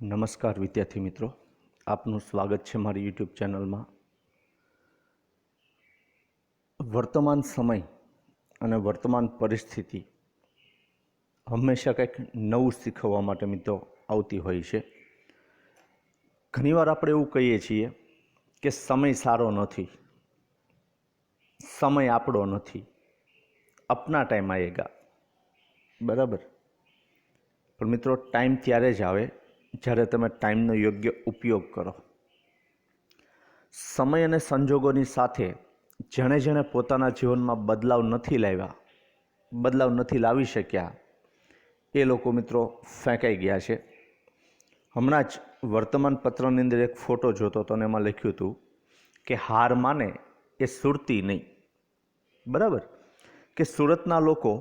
નમસ્કાર વિદ્યાર્થી મિત્રો, આપનું સ્વાગત છે મારી યુટ્યુબ ચેનલમાં. વર્તમાન સમય અને વર્તમાન પરિસ્થિતિ હંમેશા કંઈક નવું શીખવવા માટે મિત્રો આવતી હોય છે. ઘણીવાર આપણે એવું કહીએ છીએ કે સમય સારો નથી, સમય આપણો નથી, અપના ટાઈમ આયેગા. બરાબર, પણ મિત્રો ટાઈમ ત્યારે જ આવે જ્યારે તમે ટાઈમનો યોગ્ય ઉપયોગ કરો. સમય અને સંજોગોની સાથે જેણે પોતાના જીવનમાં બદલાવ નથી લાવી શક્યા, એ લોકો મિત્રો ફેંકાઈ ગયા છે. હમણાં જ વર્તમાન પત્રની અંદર એક ફોટો જોતો હતો અને એમાં લખ્યું હતું કે હાર માને એ સુરતી નહીં. બરાબર, કે સુરતના લોકો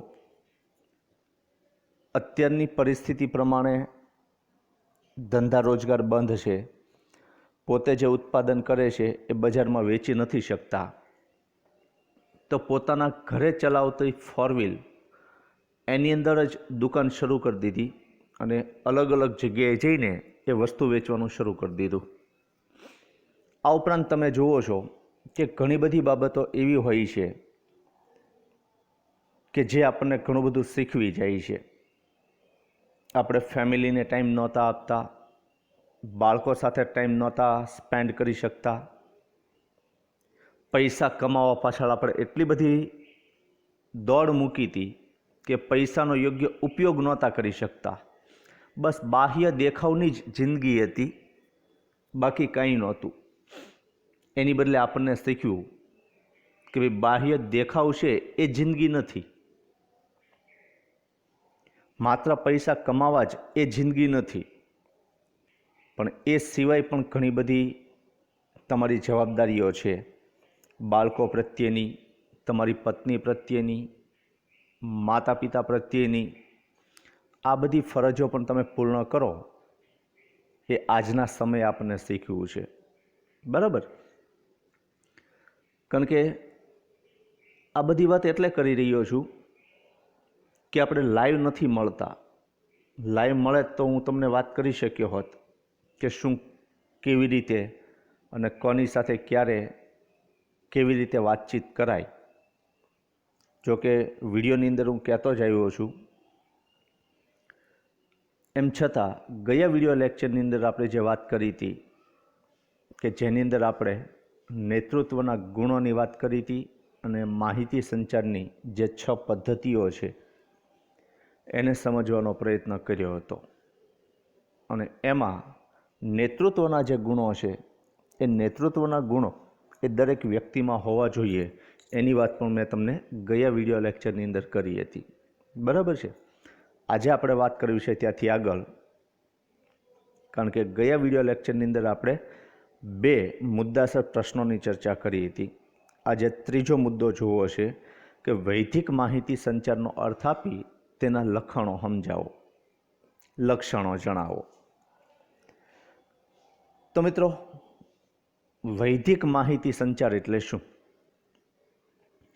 અત્યારની પરિસ્થિતિ પ્રમાણે ધંધા રોજગાર બંધ છે, પોતે જે ઉત્પાદન કરે છે એ બજારમાં વેચી નથી શકતા, તો પોતાના ઘરે ચલાવતી 4 વ્હીલ એની અંદર જ દુકાન શરૂ કરી દીધી અને અલગ અલગ જગ્યાએ જઈને એ વસ્તુ વેચવાનું શરૂ કરી દીધું. આ ઉપરાંત તમે જુઓ છો કે ઘણી બધી બાબતો એવી હોય છે કે જે આપણને ઘણું બધું શીખવી જાય છે. આપણે ફેમિલીને ટાઈમ નહોતા આપતા, બાળકો સાથે ટાઈમ નહોતા સ્પેન્ડ કરી શકતા, પૈસા કમાવા પાછળ આપણે એટલી બધી દોડ મૂકી હતી કે પૈસાનો યોગ્ય ઉપયોગ નહોતા કરી શકતા. બસ બાહ્ય દેખાવની જ જિંદગી હતી, બાકી કંઈ નહોતું. એની બદલે આપણને શીખ્યું કે ભાઈ બાહ્ય દેખાવ છે એ જિંદગી નથી, માત્ર પૈસા કમાવા જ એ જિંદગી નથી, પણ એ સિવાય પણ ઘણી બધી તમારી જવાબદારીઓ છે. બાળકો પ્રત્યેની, તમારી પત્ની પ્રત્યેની, માતા પિતા પ્રત્યેની, આ બધી ફરજો પણ તમે પૂર્ણ કરો, એ આજના સમયે આપણને શીખવું છે. બરાબર, કારણ કે આ બધી વાત એટલે કરી રહ્યો છું કે આપણે લાઈવ નથી મળતા. લાઈવ મળે તો હું તમને વાત કરી શક્યો હોત કે શું, કેવી રીતે અને કોની સાથે ક્યારે કેવી રીતે વાતચીત કરાય. જોકે વિડીયોની અંદર હું કહેતો જ આવ્યો છું. એમ છતાં ગયા વિડીયો લેક્ચરની અંદર આપણે જે વાત કરી હતી કે જેની અંદર આપણે નેતૃત્વના ગુણોની વાત કરી હતી અને માહિતી સંચારની જે 6 પદ્ધતિઓ છે એને સમજવાનો પ્રયત્ન કર્યો હતો. અને એમાં નેતૃત્વના જે ગુણો છે એ નેતૃત્વના ગુણો એ દરેક વ્યક્તિમાં હોવા જોઈએ, એની વાત પણ મેં તમને ગયા વિડીયો લેક્ચરની અંદર કરી હતી. બરાબર છે. આજે આપણે વાત કરવી છે ત્યાંથી આગળ, કારણ કે ગયા વિડીયો લેક્ચરની અંદર આપણે 2 મુદ્દાસર પ્રશ્નોની ચર્ચા કરી હતી. આજે ત્રીજો મુદ્દો જોવો છે કે વૈધિક માહિતી સંચારનો અર્થ આપી તેના લક્ષણો સમજાવો, લક્ષણો જણાવો. તો મિત્રો, વૈધિક માહિતી સંચાર એટલે શું?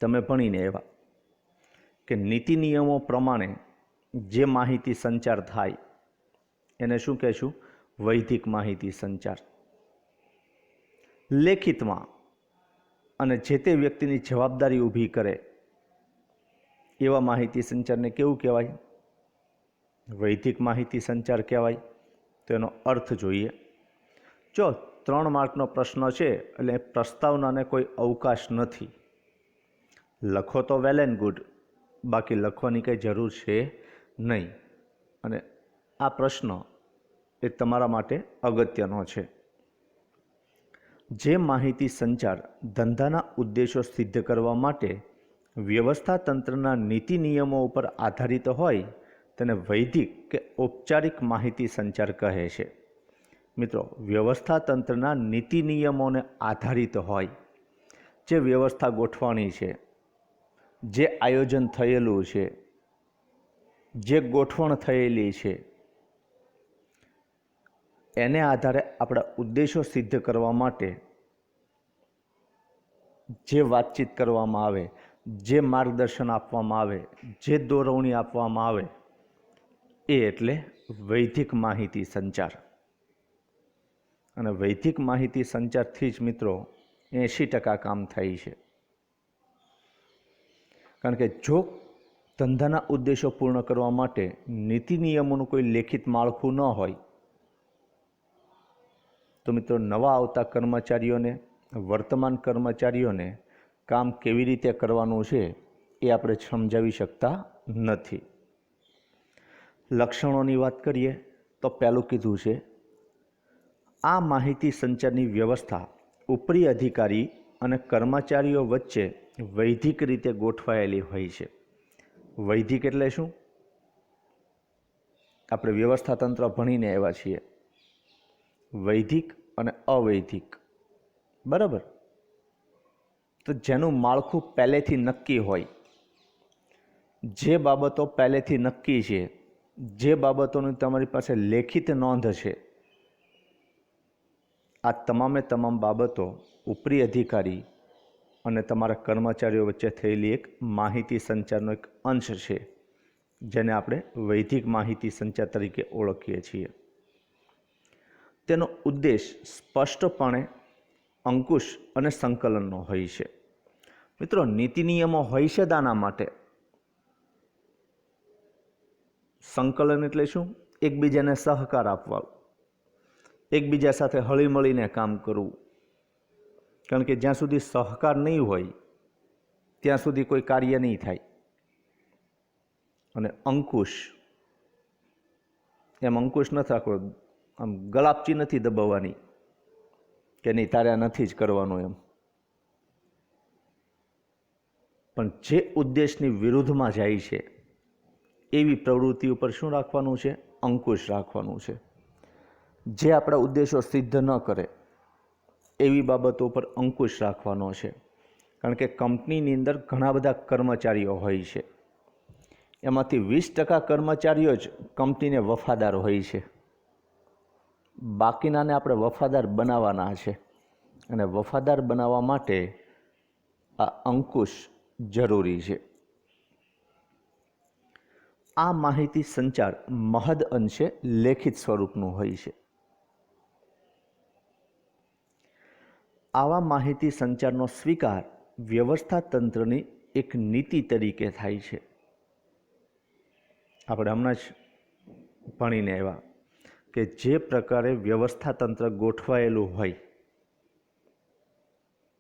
તમે ભણીને એવા કે નીતિ નિયમો પ્રમાણે જે માહિતી સંચાર થાય એને શું કહેશું? વૈધિક માહિતી સંચાર. લેખિતમાં અને જે તે વ્યક્તિની જવાબદારી ઊભી કરે એવા માહિતી સંચારને કેવું કહેવાય? વૈધિક માહિતી સંચાર કહેવાય. તો એનો અર્થ જોઈએ. જો 3 માર્કનો પ્રશ્ન છે એટલે પ્રસ્તાવનાને કોઈ અવકાશ નથી. લખો તો વેલ એન્ડ ગુડ, બાકી લખવાની કંઈ જરૂર છે નહીં. અને આ પ્રશ્ન એ તમારા માટે અગત્યનો છે. જે માહિતી સંચાર ધંધાના ઉદ્દેશો સિદ્ધ કરવા માટે વ્યવસ્થા તંત્રના નીતિ નિયમો ઉપર આધારિત હોય તેને વૈધિક કે ઔપચારિક માહિતી સંચાર કહે છે. મિત્રો, વ્યવસ્થા તંત્રના નીતિ નિયમોને આધારિત હોય, જે વ્યવસ્થા ગોઠવણી છે, જે આયોજન થયેલું છે, જે ગોઠવણ થયેલી છે, એને આધારે આપણા ઉદ્દેશો સિદ્ધ કરવા માટે જે વાતચીત કરવામાં આવે, જે માર્ગદર્શન આપવામાં આવે, જે દોરવણી આપવામાં આવે, એ એટલે વૈધિક માહિતી સંચાર. અને વૈદિક માહિતી સંચારથી જ મિત્રો 80% કામ થાય છે. કારણ કે જો ધંધાના ઉદ્દેશો પૂર્ણ કરવા માટે નીતિ નિયમોનું કોઈ લેખિત માળખું ન હોય તો મિત્રો નવા આવતા કર્મચારીઓને, વર્તમાન કર્મચારીઓને કામ કેવી રીતે કરવાનું છે એ આપણે સમજાવી શકતા નથી. લક્ષણોની વાત કરીએ તો પહેલું કીધું છે, આ માહિતી સંચારની વ્યવસ્થા ઉપરી અધિકારી અને કર્મચારીઓ વચ્ચે વૈધિક રીતે ગોઠવાયેલી હોય છે. વૈધિક એટલે શું? આપણે વ્યવસ્થા તંત્ર ભણીને આવ્યા છીએ. વૈધિક અને અવૈધિક, બરાબર? તો જેનું માળખું પહેલેથી નક્કી હોય, જે બાબતો પહેલેથી નક્કી છે, જે બાબતોની તમારી પાસે લેખિત નોંધ છે, આ તમામે તમામ બાબતો ઉપરી અધિકારી અને તમારા કર્મચારીઓ વચ્ચે થયેલી એક માહિતી સંચારનો એક અંશ છે, જેને આપણે વૈધિક માહિતી સંચાર તરીકે ઓળખીએ છીએ. તેનો ઉદ્દેશ સ્પષ્ટપણે અંકુશ અને સંકલનનો હોય છે. મિત્રો, નીતિ નિયમો હોય છે દાના માટે. સંકલન એટલે શું? એકબીજાને સહકાર આપવા, એકબીજા સાથે હળીમળીને કામ કરવું. કારણ કે જ્યાં સુધી સહકાર નહીં હોય ત્યાં સુધી કોઈ કાર્ય નહીં થાય. અને અંકુશ, એમ અંકુશ નથી રાખવો, આમ ગળાપચી નથી દબાવવાની કે નહીં તારે નથી જ કરવાનું એમ. પણ જે ઉદ્દેશની વિરુદ્ધમાં જાય છે એવી પ્રવૃત્તિ ઉપર શું રાખવાનું છે? અંકુશ રાખવાનું છે. જે આપણા ઉદ્દેશો સિદ્ધ ન કરે એવી બાબતો પર અંકુશ રાખવાનો છે. કારણ કે કંપનીની અંદર ઘણા બધા કર્મચારીઓ હોય છે, એમાંથી 20% કર્મચારીઓ જ કંપનીને વફાદાર હોય છે. બાકીનાને આપણે વફાદાર બનાવવાના છે, અને વફાદાર બનાવવા માટે આ અંકુશ જરૂરી છે. આ માહિતી સંચાર મહદ અંશે લેખિત સ્વરૂપનું હોય છે. આવા માહિતી સંચારનો સ્વીકાર વ્યવસ્થા તંત્રની એક નીતિ તરીકે થાય છે. આપણે હમણાં જ ભણીને આવ્યા કે જે પ્રકારે વ્યવસ્થા તંત્ર ગોઠવાયેલું હોય,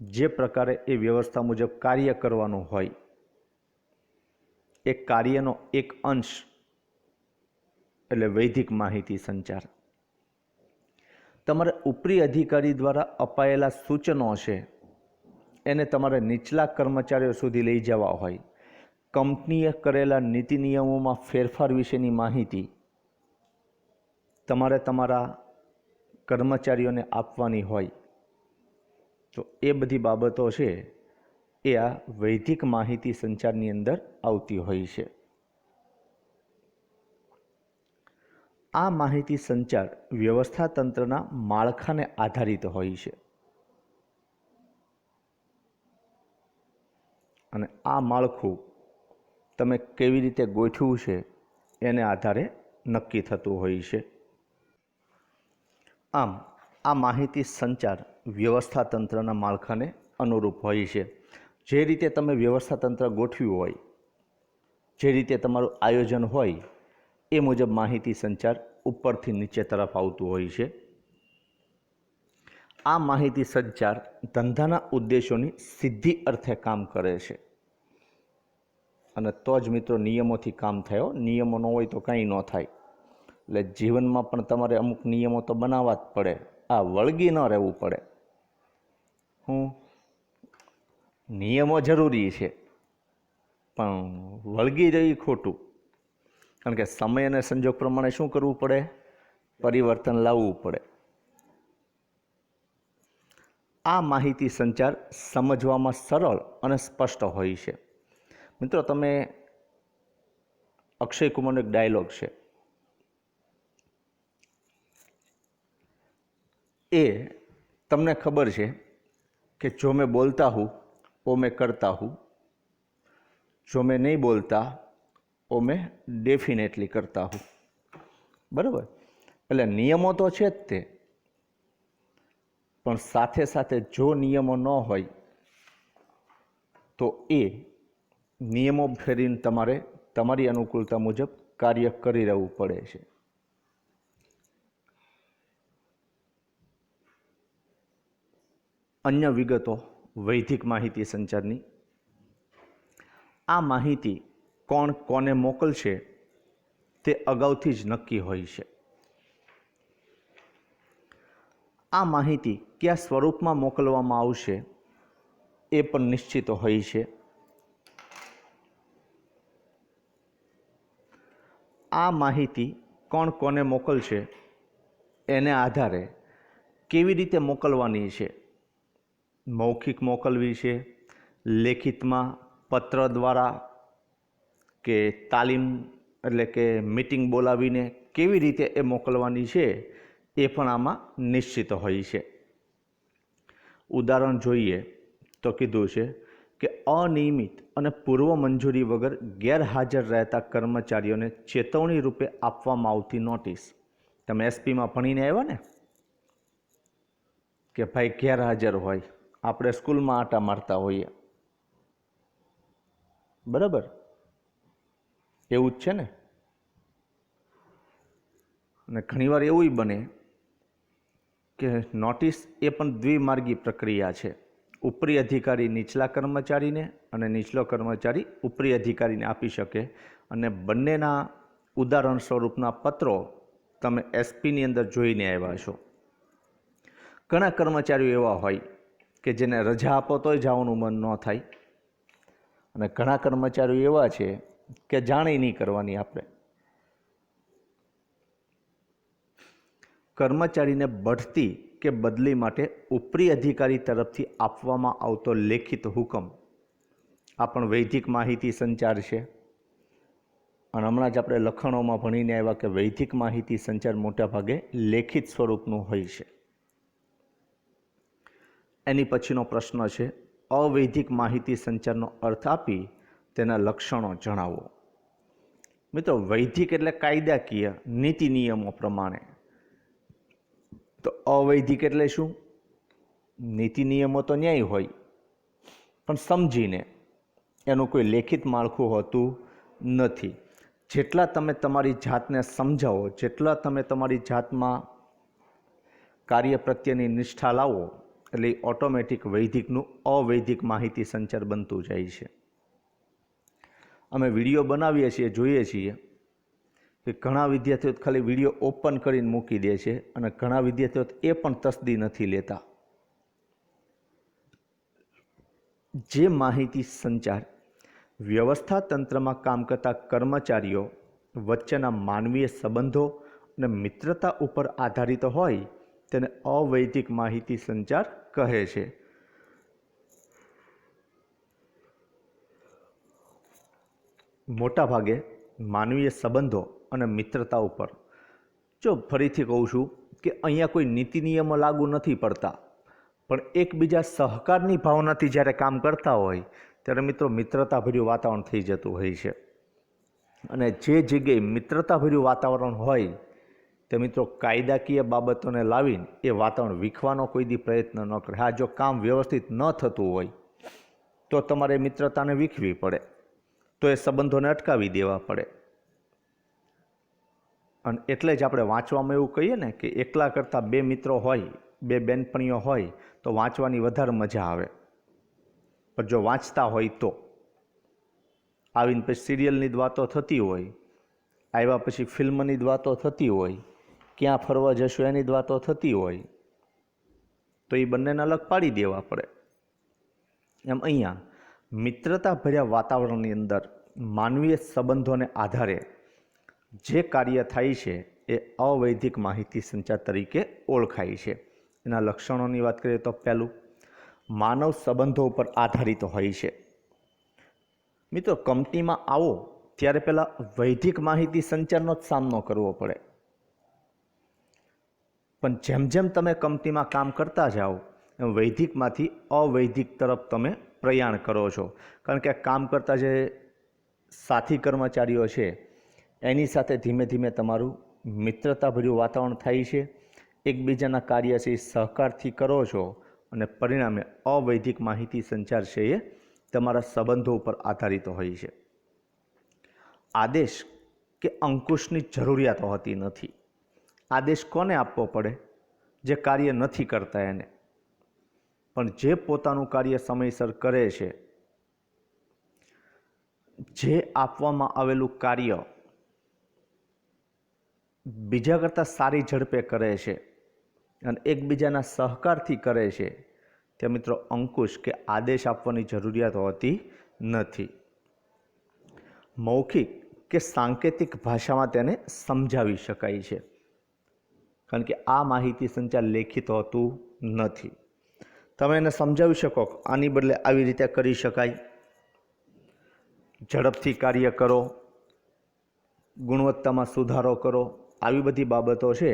જે પ્રકારે એ વ્યવસ્થા મુજબ કાર્ય કરવાનું હોય, એ કાર્યનો એક અંશ એટલે વૈધિક માહિતી સંચાર. તમારે ઉપરી અધિકારી દ્વારા અપાયેલા સૂચનો છે એને તમારે નીચલા કર્મચારીઓ સુધી લઈ જવા હોય, કંપનીએ કરેલા નીતિ નિયમોમાં ફેરફાર વિશેની માહિતી તમારે તમારા કર્મચારીઓને આપવાની હોય, તો એ બધી બાબતો છે એ આ વૈધિક માહિતી સંચારની અંદર આવતી હોય છે. આ માહિતી સંચાર વ્યવસ્થા તંત્રના માળખાને આધારિત હોય છે. અને આ માળખું તમે કેવી રીતે ગોઠવ્યું છે એને આધારે નક્કી થતું હોય છે. આમ આ માહિતી સંચાર વ્યવસ્થા તંત્રના માળખાને અનુરૂપ હોય છે. જે રીતે તમે વ્યવસ્થા તંત્ર ગોઠવ્યું હોય, જે રીતે તમારું આયોજન હોય, એ મુજબ માહિતી સંચાર ઉપરથી નીચે તરફ આવતું હોય છે. આ માહિતી સંચાર ધંધાના ઉદ્દેશોની સિદ્ધિ અર્થે કામ કરે છે. અને તો જ મિત્રો નિયમોથી કામ થાય. નિયમો ન હોય તો કંઈ ન થાય. એટલે જીવનમાં પણ તમારે અમુક નિયમો તો બનાવવા જ પડે. આ વળગી ન રહેવું પડે. નિયમો જરૂરી છે, પણ વળગી રહી ખોટું. કારણ કે સમય અને સંજોગ પ્રમાણે શું કરવું પડે? પરિવર્તન લાવવું પડે. આ માહિતી સંચાર સમજવામાં સરળ અને સ્પષ્ટ હોય છે. મિત્રો, તમે અક્ષય કુમારનો એક ડાયલોગ છે, એ તમને ખબર છે કે જો મેં બોલતા હું वो मैं करता हूँ, जो मैं नहीं बोलता वो मैं डेफिनेटली करता हूँ. બરાબર? એટલે નિયમો તો છે જ તે, પણ સાથે સાથે જો નિયમો ન હોય તો એ નિયમો ફેરીને તમારે તમારી અનુકૂળતા મુજબ કાર્ય કરી રહેવું પડે છે. અન્ય વિગતો વૈધિક માહિતી સંચારની. આ માહિતી કોણ કોને મોકલશે તે અગાઉથી જ નક્કી હોય છે. આ માહિતી કયા સ્વરૂપમાં મોકલવામાં આવશે એ પણ નિશ્ચિત હોય છે. આ માહિતી કોણ કોને મોકલશે એને આધારે કેવી રીતે મોકલવાની છે, મૌખિક મોકલવી છે, લેખિતમાં, પત્ર દ્વારા કે તાલીમ એટલે કે મીટિંગ બોલાવીને કેવી રીતે એ મોકલવાની છે એ પણ આમાં નિશ્ચિત હોય છે. ઉદાહરણ જોઈએ તો કીધું છે કે અનિયમિત અને પૂર્વ મંજૂરી વગર ગેરહાજર રહેતા કર્મચારીઓને ચેતવણી રૂપે આપવામાં આવતી નોટિસ. તમે એસપીમાં ભણીને આવ્યા ને કે ભાઈ ગેરહાજર હોય, આપણે સ્કૂલમાં આટા મારતા હોઈએ, બરાબર? એવું જ છે ને. અને ઘણીવાર એવું બને કે નોટિસ એ પણ દ્વિમાર્ગી પ્રક્રિયા છે. ઉપરી અધિકારી નીચલા કર્મચારીને અને નીચલો કર્મચારી ઉપરી અધિકારીને આપી શકે, અને બંનેના ઉદાહરણ સ્વરૂપના પત્રો તમે એસપીની અંદર જોઈને આવ્યા છો. ઘણા કર્મચારીઓ એવા હોય કે જેને રજા આપો તોય જવાનું મન ન થાય, અને ઘણા કર્મચારીઓ એવા છે કે જાણે નહીં કરવાની. આપણે કર્મચારીને બઢતી કે બદલી માટે ઉપરી અધિકારી તરફથી આપવામાં આવતો લેખિત હુકમ આ પણ વૈધિક માહિતી સંચાર છે. અને હમણાં જ આપણે લખાણોમાં ભણીને આવ્યા કે વૈધિક માહિતી સંચાર મોટાભાગે લેખિત સ્વરૂપનું હોય છે. એની પછીનો પ્રશ્ન છે અવૈધિક માહિતી સંચારનો અર્થ આપી તેના લક્ષણો જણાવો. મિત્રો, વૈધિક એટલે કાયદાકીય નીતિ નિયમો પ્રમાણે, તો અવૈધિક એટલે શું? નીતિ નિયમો તો ન્યાય હોય પણ સમજીને, એનું કોઈ લેખિત માળખું હોતું નથી. જેટલા તમે તમારી જાતને સમજાવો, જેટલા તમે તમારી જાતમાં કાર્ય પ્રત્યેની નિષ્ઠા લાવો, એટલે ઓટોમેટિક વૈધિકનું અવૈધિક માહિતી સંચાર બનતું જાય છે. અમે વિડીયો બનાવીએ છીએ, જોઈએ છીએ કે ઘણા વિદ્યાર્થીઓ ખાલી વિડીયો ઓપન કરીને મૂકી દે છે, અને ઘણા વિદ્યાર્થીઓ એ પણ તસદી નથી લેતા. જે માહિતી સંચાર વ્યવસ્થા તંત્રમાં કામ કરતા કર્મચારીઓ વચ્ચેના માનવીય સંબંધો અને મિત્રતા ઉપર આધારિત હોય તેને અવૈધિક માહિતી સંચાર કહે છે. મોટાભાગે માનવીય સંબંધો અને મિત્રતા ઉપર, જો ફરીથી કહું છું કે અહીંયા કોઈ નીતિ નિયમો લાગુ નથી પડતા, પણ એકબીજા સહકારની ભાવનાથી જ્યારે કામ કરતા હોય ત્યારે મિત્રો મિત્રતાભર્યું વાતાવરણ થઈ જતું હોય છે. અને જે જગ્યાએ મિત્રતાભર્યું વાતાવરણ હોય તે મિત્રો કાયદાકીય બાબતોને લાવીને એ વાતાવરણ વીખવાનો કોઈ દી પ્રયત્ન ન કરે. હા, જો કામ વ્યવસ્થિત ન થતું હોય તો તમારે મિત્રતાને વીખવી પડે, તો એ સંબંધોને અટકાવી દેવા પડે. અને એટલે જ આપણે વાંચવામાં એવું કહીએ ને કે એકલા કરતાં બે મિત્રો હોય, બે બેનપણીઓ હોય તો વાંચવાની વધારે મજા આવે. પણ જો વાંચતા હોય તો આવીને પછી સિરિયલની જ વાતો થતી હોય, આવ્યા પછી ફિલ્મની જ વાતો થતી હોય, ક્યાં ફરવા જશું એની જ વાતો થતી હોય, તો એ બંનેને અલગ પાડી દેવા પડે. એમ અહીંયા મિત્રતા ભર્યા વાતાવરણની અંદર માનવીય સંબંધોને આધારે જે કાર્ય થાય છે એ અવૈધિક માહિતી સંચાર તરીકે ઓળખાય છે. એના લક્ષણોની વાત કરીએ તો પહેલું, માનવ સંબંધો ઉપર આધારિત હોય છે. મિત્રો, કંપનીમાં આવો ત્યારે પહેલાં વૈધિક માહિતી સંચારનો જ સામનો કરવો પડે, પણ જેમ જેમ તમે કંપનીમાં કામ કરતા જાઓ એમ વૈધિકમાંથી અવૈધિક તરફ તમે પ્રયાણ કરો છો. કારણ કે કામ કરતા જે સાથી કર્મચારીઓ છે એની સાથે ધીમે ધીમે તમારું મિત્રતાભર્યું વાતાવરણ થાય છે. એકબીજાના કાર્યથી સહકારથી કરો છો અને પરિણામે અવૈધિક માહિતી સંચાર છે એ તમારા સંબંધો ઉપર આધારિત હોય છે. આદેશ કે અંકુશની જરૂરિયાત હોતી નથી. આદેશ કોને આપવો પડે? જે કાર્ય નથી કરતા એને. પણ જે પોતાનું કાર્ય સમયસર કરે છે, જે આપવામાં આવેલું કાર્ય બીજા કરતાં સારી ઝડપે કરે છે અને એકબીજાના સહકારથી કરે છે, ત્યાં મિત્રો અંકુશ કે આદેશ આપવાની જરૂરિયાત હોતી નથી. મૌખિક કે સાંકેતિક ભાષામાં તેને સમજાવી શકાય છે, કારણ કે આ માહિતી સંચાર લેખિત હોતું નથી. તમે એને સમજાવી શકો આની બદલે આવી રીતે કરી શકાય, ઝડપથી કાર્ય કરો, ગુણવત્તામાં સુધારો કરો, આવી બધી બાબતો છે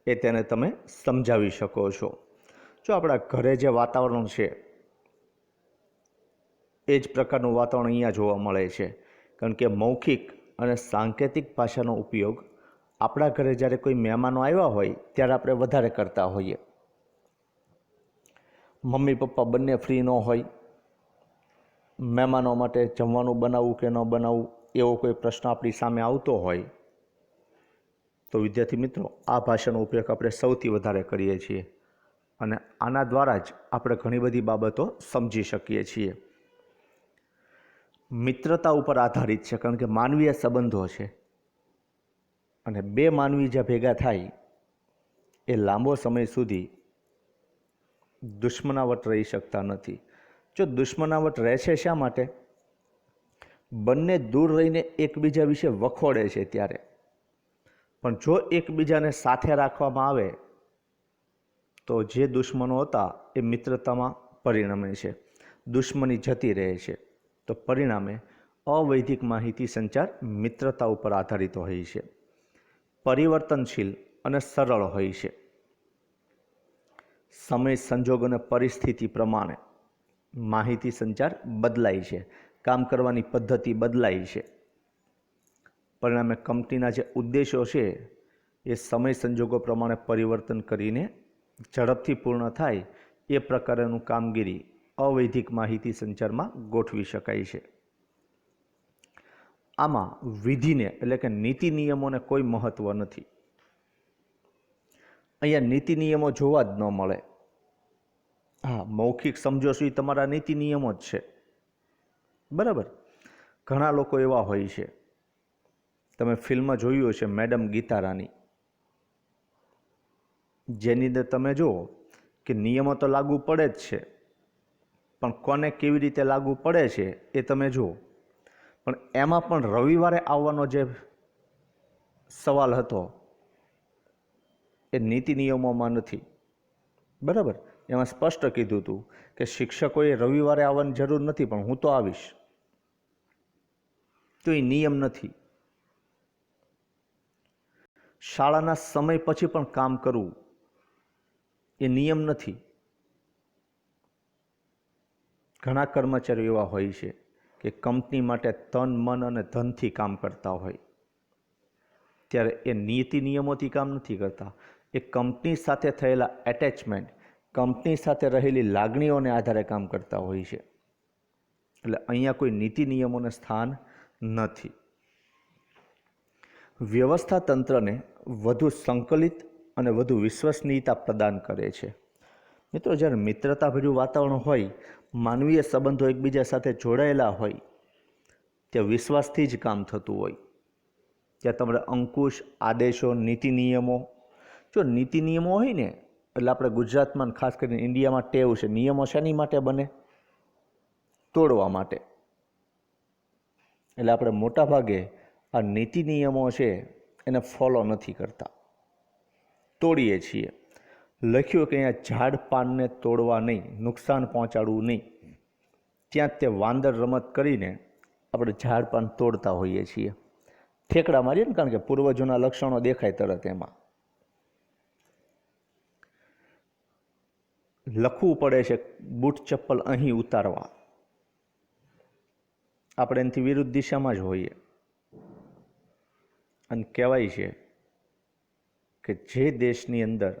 એ તેને તમે સમજાવી શકો છો. જો આપણા ઘરે જે વાતાવરણ છે એ જ પ્રકારનું વાતાવરણ અહીંયા જોવા મળે છે, કારણ કે મૌખિક અને સાંકેતિક ભાષાનો ઉપયોગ આપણા ઘરે જ્યારે કોઈ મહેમાનો આવ્યા હોય ત્યારે આપણે વધારે કરતા હોઈએ. મમ્મી પપ્પા બંને ફ્રી ન હોય, મહેમાનો માટે જમવાનું બનાવવું કે ન બનાવવું એવો કોઈ પ્રશ્ન આપણી સામે આવતો હોય, તો વિદ્યાર્થી મિત્રો આ ભાષાનો ઉપયોગ આપણે સૌથી વધારે કરીએ છીએ અને આના દ્વારા જ આપણે ઘણી બધી બાબતો સમજી શકીએ છીએ. મિત્રતા ઉપર આધારિત છે, કારણ કે માનવીય સંબંધો છે અને બે માનવી જ્યાં ભેગા થાય એ લાંબો સમય સુધી દુશ્મનાવટ રહી શકતા નથી. જો દુશ્મનાવટ રહે છે શા માટે? બંને દૂર રહીને એકબીજા વિશે વખોડે છે ત્યારે. પણ જો એકબીજાને સાથે રાખવામાં આવે તો જે દુશ્મનો હતા એ મિત્રતામાં પરિણમે છે, દુશ્મની જતી રહે છે. તો પરિણામે અવૈધિક માહિતી સંચાર મિત્રતા ઉપર આધારિત હોય છે, પરિવર્તનશીલ અને સરળ હોય છે. સમય, સંજોગ અને પરિસ્થિતિ પ્રમાણે માહિતી સંચાર બદલાય છે, કામ કરવાની પદ્ધતિ બદલાય છે. પરિણામે કંપનીના જે ઉદ્દેશો છે એ સમય સંજોગો પ્રમાણે પરિવર્તન કરીને ઝડપથી પૂર્ણ થાય એ પ્રકારનું કામગીરી અવૈધિક માહિતી સંચારમાં ગોઠવી શકાય છે. આમાં વિધિને એટલે કે નીતિ નિયમોને કોઈ મહત્વ નથી. અહીંયા નીતિ નિયમો જોવા જ ન મળે. હા, મૌખિક સમજો છો એ તમારા નીતિ નિયમો જ છે, બરાબર. ઘણા લોકો એવા હોય છે, તમે ફિલ્મ જોયું હશે મેડમ ગીતા રાની, જેની અંદર તમે જુઓ કે નિયમો તો લાગુ પડે જ છે, પણ કોને કેવી રીતે લાગુ પડે છે એ તમે જુઓ. પણ એમાં પણ રવિવારે આવવાનો જે સવાલ હતો એ નીતિ નિયમોમાં નથી, બરાબર. એમાં સ્પષ્ટ કીધું હતું કે શિક્ષકોએ રવિવારે આવવાની જરૂર નથી, પણ હું તો આવીશ. તો એ નિયમ નથી. શાળાના સમય પછી પણ કામ કરવું એ નિયમ નથી. ઘણા કર્મચારીઓ એવા હોય છે કે કંપની માટે તન, મન અને ધનથી કામ કરતા હોય, ત્યારે એ નીતિ નિયમોથી કામ નથી કરતા. એ કંપની સાથે થયેલા એટેચમેન્ટ, કંપની સાથે રહેલી લાગણીઓને આધારે કામ કરતા હોય છે. એટલે અહીંયા કોઈ નીતિ નિયમોને સ્થાન નથી. વ્યવસ્થા તંત્રને વધુ સંકલિત અને વધુ વિશ્વસનીયતા પ્રદાન કરે છે. મિત્રો, જ્યારે મિત્રતાભર્યું વાતાવરણ હોય, માનવીય સંબંધો એકબીજા સાથે જોડાયેલા હોય, ત્યાં વિશ્વાસથી જ કામ થતું હોય. ત્યાં તમારે અંકુશ, આદેશો, નીતિ નિયમો, જો નીતિ નિયમો હોય ને, એટલે આપણે ગુજરાતમાં ખાસ કરીને ઇન્ડિયામાં ટેવ છે, નિયમો શાની માટે બને? તોડવા માટે. એટલે આપણે મોટાભાગે આ નીતિ નિયમો છે એને ફોલો નથી કરતા, તોડીએ છીએ. લખ્યું કે અહીંયા ઝાડ પાનને તોડવા નહીં, નુકસાન પહોંચાડવું નહીં, ત્યાં તે વાંદર રમત કરીને આપણે ઝાડ પાન તોડતા હોઈએ છીએ. ઠેકડા મારીએ ને, કારણ કે પૂર્વજોના લક્ષણો દેખાય તરત. એમાં લખવું પડે છે બૂટ ચપ્પલ અહીં ઉતારવા, આપણે એનાથી વિરુદ્ધ દિશામાં જ હોઈએ. અને કહેવાય છે કે જે દેશની અંદર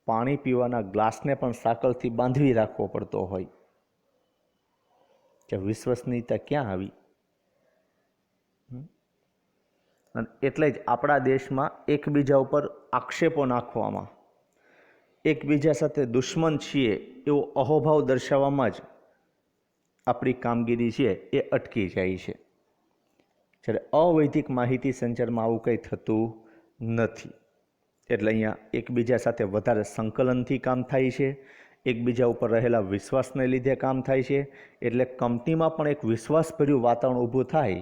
પાણી પીવાના ગ્લાસને પણ સાંકળથી બાંધવી રાખવો પડતો હોય, કે વિશ્વસનીયતા ક્યાં આવી? અને એટલે જ આપણા દેશમાં એકબીજા ઉપર આક્ષેપો નાખવામાં, એકબીજા સાથે દુશ્મન છીએ એવો અહોભાવ દર્શાવવામાં જ આપણી કામગીરી છે એ અટકી જાય છે. જ્યારે અવૈધિક માહિતી સંચારમાં આવું કંઈ થતું નથી. એટલે અહીંયા એકબીજા સાથે વધારે સંકલનથી કામ થાય છે, એકબીજા ઉપર રહેલા વિશ્વાસને લીધે કામ થાય છે. એટલે કંપનીમાં પણ એક વિશ્વાસભર્યું વાતાવરણ ઊભું થાય,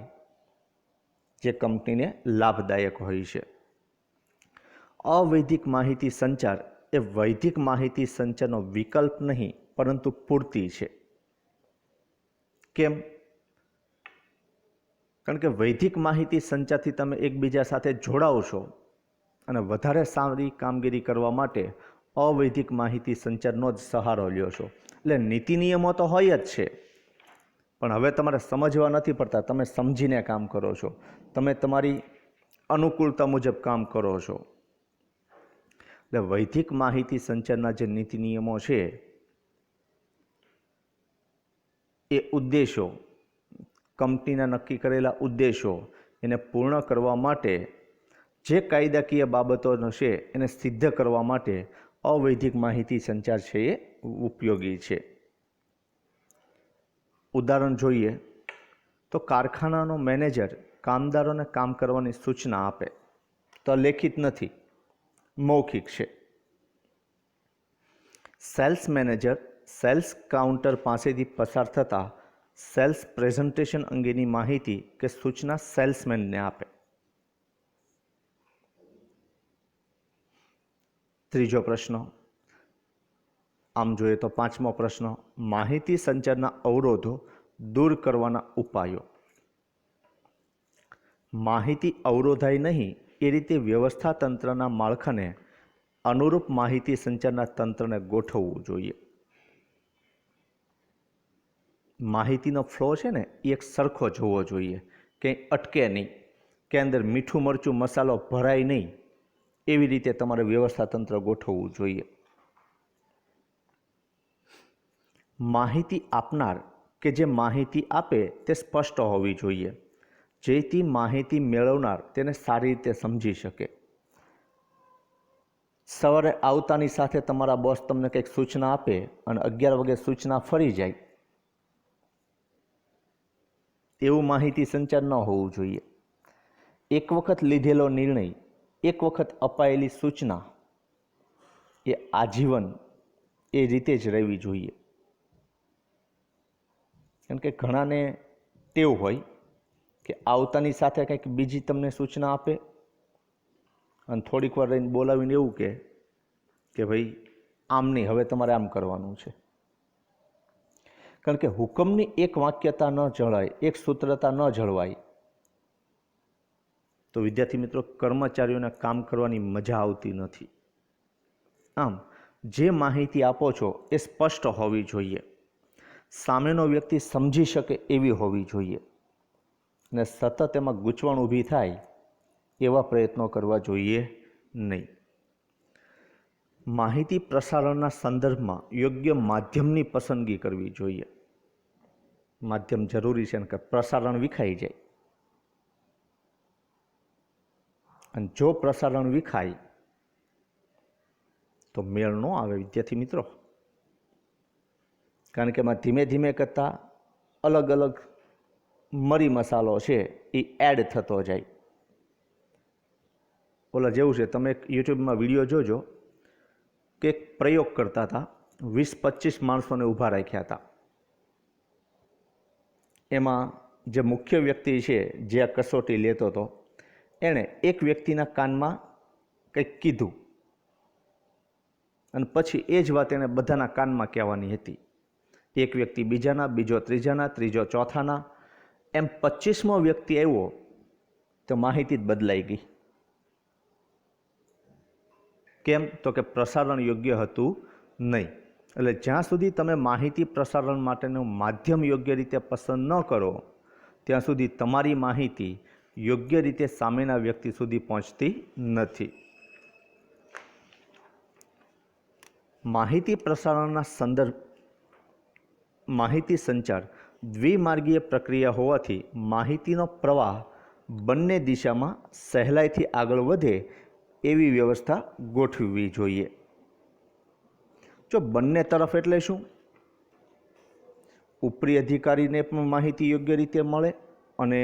જે કંપનીને લાભદાયક હોય છે. અવૈધિક માહિતી સંચાર એ વૈધિક માહિતી સંચારનો વિકલ્પ નહીં, પરંતુ પૂર્તિ છે. કેમ? કારણ કે વૈધિક માહિતી સંચારથી તમે એકબીજા સાથે જોડાવશો અને વધારે સારી કામગીરી કરવા માટે અવૈધિક માહિતી સંચારનો જ સહારો લ્યો છો. એટલે નીતિ નિયમો તો હોય જ છે, પણ હવે તમારે સમજવા નથી પડતા. તમે સમજીને કામ કરો છો, તમે તમારી અનુકૂળતા મુજબ કામ કરો છો. એટલે વૈધિક માહિતી સંચારના જે નીતિ નિયમો છે એ ઉદ્દેશો, કંપનીના નક્કી કરેલા ઉદ્દેશો એને પૂર્ણ કરવા માટે જે કાયદાકીય બાબતોનો છે એને સિદ્ધ કરવા માટે અવૈધિક માહિતી સંચાર છે એ ઉપયોગી છે. ઉદાહરણ જોઈએ તો કારખાનાનો મેનેજર કામદારોને કામ કરવાની સૂચના આપે તો લેખિત નથી, મૌખિક છે. સેલ્સ મેનેજર સેલ્સ કાઉન્ટર પાસેથી પસાર થતા સેલ્સ પ્રેઝન્ટેશન અંગેની માહિતી કે સૂચના સેલ્સમેનને આપે. ત્રીજો પ્રશ્ન, આમ જોઈએ તો પાંચમો પ્રશ્ન, માહિતી સંચારના અવરોધો દૂર કરવાના ઉપાયો. માહિતી અવરોધાય નહીં એ રીતે વ્યવસ્થા તંત્રના માળખાને અનુરૂપ માહિતી સંચારના તંત્રને ગોઠવવું જોઈએ. માહિતીનો ફ્લો છે ને એ એક સરખો જોવો જોઈએ, કંઈ અટકે નહીં, કે અંદર મીઠું મરચું મસાલો ભરાય નહીં, એવી રીતે તમારે વ્યવસ્થા તંત્ર ગોઠવવું જોઈએ. માહિતી આપનાર કે જે માહિતી આપે તે સ્પષ્ટ હોવી જોઈએ, જેથી માહિતી મેળવનાર તેને સારી રીતે સમજી શકે. સવારે આવતાની સાથે તમારા બોસ તમને કંઈક સૂચના આપે અને 11 વાગે સૂચના ફરી જાય, એવું માહિતી સંચાર ન હોવું જોઈએ. એક વખત લીધેલો નિર્ણય, એક વખત અપાયેલી સૂચના એ આજીવન એ રીતે જ રહેવી જોઈએ. કારણ કે ઘણાને ટેવ હોય કે આવતાની સાથે કંઈક બીજી તમને સૂચના આપે અને થોડીક વાર રહીને બોલાવીને એવું કે ભાઈ આમ નહીં, હવે તમારે આમ કરવાનું છે. કારણ કે હુકમની એક વાક્યતા ન જળવાય, એક સૂત્રતા ન જળવાય તો વિદ્યાર્થી મિત્રો કર્મચારીઓને કામ કરવાની મજા આવતી નથી. આમ જે માહિતી આપો છો એ સ્પષ્ટ હોવી જોઈએ, સામેનો વ્યક્તિ સમજી શકે એવી હોવી જોઈએ અને સતત એમાં ગૂંચવણ ઊભી થાય એવા પ્રયત્નો કરવા જોઈએ નહીં. માહિતી પ્રસારણના સંદર્ભમાં યોગ્ય માધ્યમની પસંદગી કરવી જોઈએ. માધ્યમ જરૂરી છે કે પ્રસારણ વિખાઈ જાય, અને જો પ્રસારણ વિખાય તો મેળ ન આવે વિદ્યાર્થી મિત્રો. કારણ કે એમાં ધીમે ધીમે કરતાં અલગ અલગ મરી મસાલો છે એ એડ થતો જાય. ઓલા જેવું છે, તમે એક યુટ્યુબમાં વિડીયો જોજો કે એક પ્રયોગ કરતા હતા, 20-25 માણસોને ઊભા રાખ્યા હતા. એમાં જે મુખ્ય વ્યક્તિ છે જે આ કસોટી લેતો હતો, એણે એક વ્યક્તિના કાનમાં કંઈક કીધું અને પછી એ જ વાત એણે બધાના કાનમાં કહેવાની હતી. એક વ્યક્તિ બીજાના, બીજો ત્રીજાના, ત્રીજો ચોથાના, એમ 25મો વ્યક્તિ આવ્યો તો માહિતી જ બદલાઈ ગઈ. કેમ? તો કે પ્રસારણ યોગ્ય હતું નહીં. એટલે જ્યાં સુધી તમે માહિતી પ્રસારણ માટેનું માધ્યમ યોગ્ય રીતે પસંદ ન કરો ત્યાં સુધી તમારી માહિતી યોગ્ય રીતે સામેના વ્યક્તિ સુધી પહોંચતી નથી. માહિતી પ્રસારણના સંદર્ભ માહિતી સંચાર દ્વિમાર્ગીય પ્રક્રિયા હોવાથી માહિતીનો પ્રવાહ બંને દિશામાં સહેલાઈથી આગળ વધે એવી વ્યવસ્થા ગોઠવવી જોઈએ. જો બંને તરફ એટલે શું? ઉપરી અધિકારીને પણ માહિતી યોગ્ય રીતે મળે અને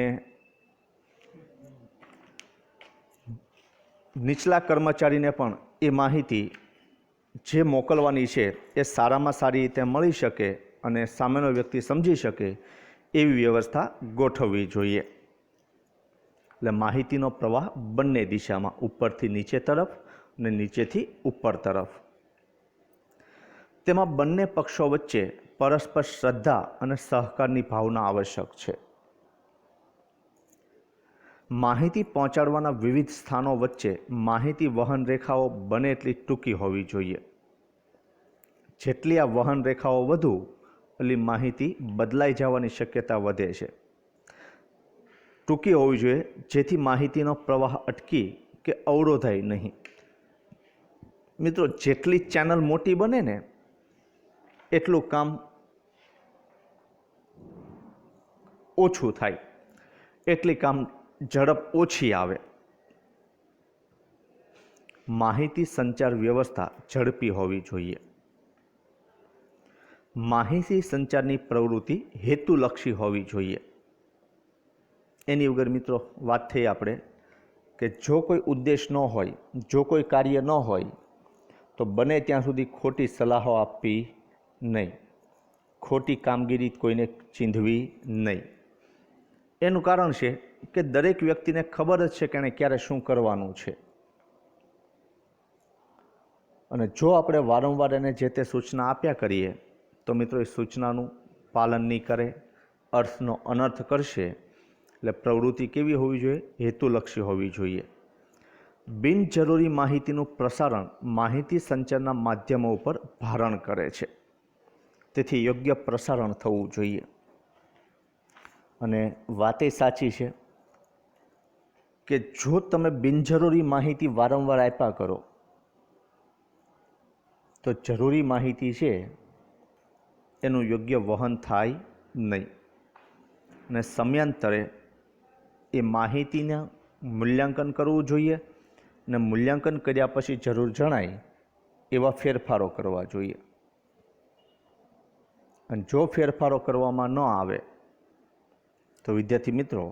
નીચલા કર્મચારીને પણ એ માહિતી જે મોકલવાની છે એ સારામાં સારી રીતે મળી શકે અને સામેનો વ્યક્તિ સમજી શકે એવી વ્યવસ્થા ગોઠવવી જોઈએ. એટલે માહિતીનો પ્રવાહ બંને દિશામાં, ઉપરથી નીચે તરફ અને નીચેથી ઉપર તરફ. તેમાં બંને પક્ષો વચ્ચે પરસ્પર શ્રદ્ધા અને સહકારની ભાવના આવશ્યક છે. માહિતી પહોંચાડવાના વિવિધ સ્થાનો વચ્ચે માહિતી વહન રેખાઓ બને એટલી ટૂંકી હોવી જોઈએ. જેટલી આ વહન રેખાઓ વધુ એટલી માહિતી બદલાઈ જવાની શક્યતા વધે છે. ટૂંકી હોવી જોઈએ જેથી માહિતીનો પ્રવાહ અટકી કે અવરોધાય નહીં. મિત્રો, જેટલી ચેનલ મોટી બને ને એટલું કામ ઓછું થાય, એટલી કામ ઝડપ ઓછી આવે. માહિતી સંચાર વ્યવસ્થા ઝડપી હોવી જોઈએ. માહિતી સંચારની પ્રવૃત્તિ હેતુલક્ષી હોવી જોઈએ. એની વગર મિત્રો વાત થઈ આપણે કે જો કોઈ ઉદ્દેશ ન હોય, જો કોઈ કાર્ય ન હોય તો બને ત્યાં સુધી ખોટી સલાહો આપવી નહીં, ખોટી કામગીરી કોઈને ચીંધવી નહીં. એનું કારણ છે કે દરેક વ્યક્તિને ખબર જ છે કે એણે ક્યારે શું કરવાનું છે. અને જો આપણે વારંવાર એને જે તે સૂચના આપ્યા કરીએ તો મિત્રો એ સૂચનાનું પાલન નહીં કરે, અર્થનો અનર્થ કરશે. એટલે પ્રવૃત્તિ કેવી હોવી જોઈએ? હેતુલક્ષી હોવી જોઈએ. બિનજરૂરી માહિતીનું પ્રસારણ માહિતી સંચારના માધ્યમો ઉપર ભારણ કરે છે. તેથી યોગ્ય પ્રસારણ થવું જોઈએ. અને વાત એ સાચી છે કે જો તમે બિનજરૂરી માહિતી વારંવાર આપ્યા કરો તો જરૂરી માહિતી છે એનું યોગ્ય વહન થાય નહીં. અને સમયાંતરે એ માહિતીના મૂલ્યાંકન કરવું જોઈએ અને મૂલ્યાંકન કર્યા પછી જરૂર જણાય એવા ફેરફારો કરવા જોઈએ. અને જો ફેરફારો કરવામાં ન આવે તો વિદ્યાર્થી મિત્રો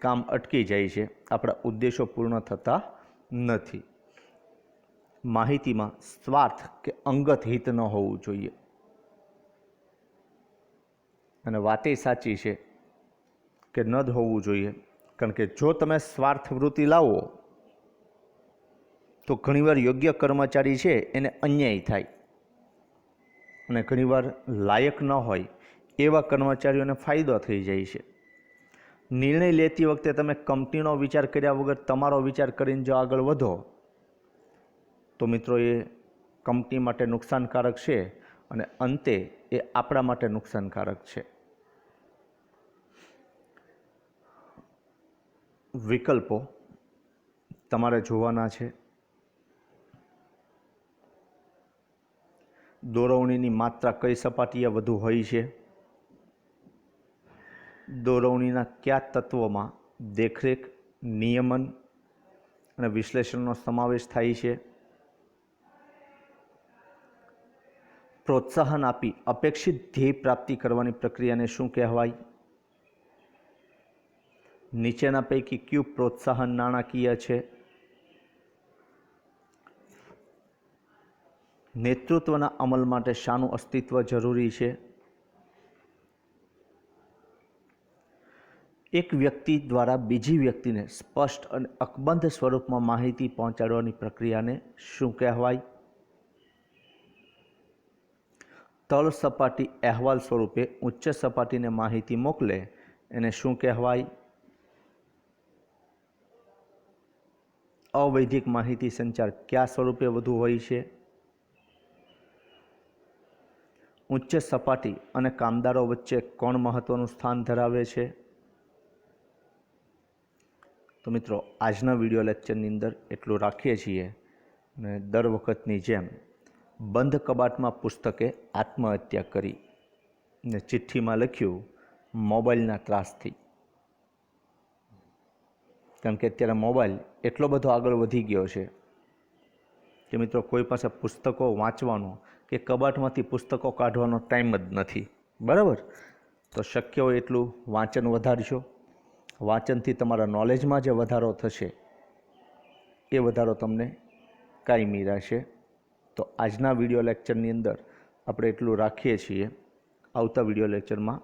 કામ અટકી જાય છે, આપણા ઉદ્દેશો પૂર્ણ થતા નથી. માહિતીમાં સ્વાર્થ કે અંગત હિત ન હોવું જોઈએ. અને વાત એ સાચી છે કે ન જ હોવું જોઈએ, કારણ કે જો તમે સ્વાર્થ વૃત્તિ લાવો તો ઘણીવાર યોગ્ય કર્મચારી છે એને અન્યાય થાય અને ઘણીવાર લાયક ન હોય એવા કર્મચારીઓને ફાયદો થઈ જાય છે. નિર્ણય લેતી વખતે તમે કંપનીનો વિચાર કર્યા વગર તમારો વિચાર કરીને જો આગળ વધો તો મિત્રો એ કંપની માટે નુકસાનકારક છે અને અંતે એ આપણા માટે નુકસાનકારક છે. વિકલ્પો તમારે જોવાના છે. દોરવણીની માત્રા કઈ સપાટીએ વધુ હોય છે? દોરવણીના કયા તત્વોમાં દેખરેખ, નિયમન અને વિશ્લેષણનો સમાવેશ થાય છે? પ્રોત્સાહન આપી અપેક્ષિત ધ્યેય પ્રાપ્તિ કરવાની પ્રક્રિયાને શું કહેવાય? નીચેના પૈકી કયું પ્રોત્સાહન નાણાકીય છે? નેતૃત્વના અમલ માટે શાનું અસ્તિત્વ જરૂરી છે? એક વ્યક્તિ દ્વારા બીજી વ્યક્તિને સ્પષ્ટ અને અકબંધ સ્વરૂપમાં માહિતી પહોંચાડવાની પ્રક્રિયાને શું કહેવાય? તળ સપાટી અહેવાલ સ્વરૂપે ઉચ્ચ સપાટીને માહિતી મોકલે એને શું કહેવાય? અવૈધિક માહિતી સંચાર કયા સ્વરૂપે વધુ હોય છે? ઉચ્ચ સપાટી અને કામદારો વચ્ચે કોણ મહત્વનું સ્થાન ધરાવે છે? તો મિત્રો આજના વિડીયો લેક્ચરની અંદર એટલું રાખીએ છીએ અને દર વખતની જેમ બંધ કબાટમાં પુસ્તકે આત્મહત્યા કરી ને ચિઠ્ઠીમાં લખ્યું મોબાઈલના ત્રાસથી. કારણ કે અત્યારે મોબાઈલ એટલો બધો આગળ વધી ગયો છે કે મિત્રો કોઈ પાસે પુસ્તકો વાંચવાનો કે કબાટમાંથી પુસ્તકો કાઢવાનો ટાઈમ જ નથી. બરાબર? તો શક્ય હોય એટલું વાંચન વધારશો. વાંચનથી તમારા નોલેજમાં જે વધારો થશે એ વધારો તમને કાયમી રહેશે. તો આજના વિડીયો લેક્ચરની અંદર આપણે એટલું રાખીએ છીએ. આવતા વિડીયો લેક્ચરમાં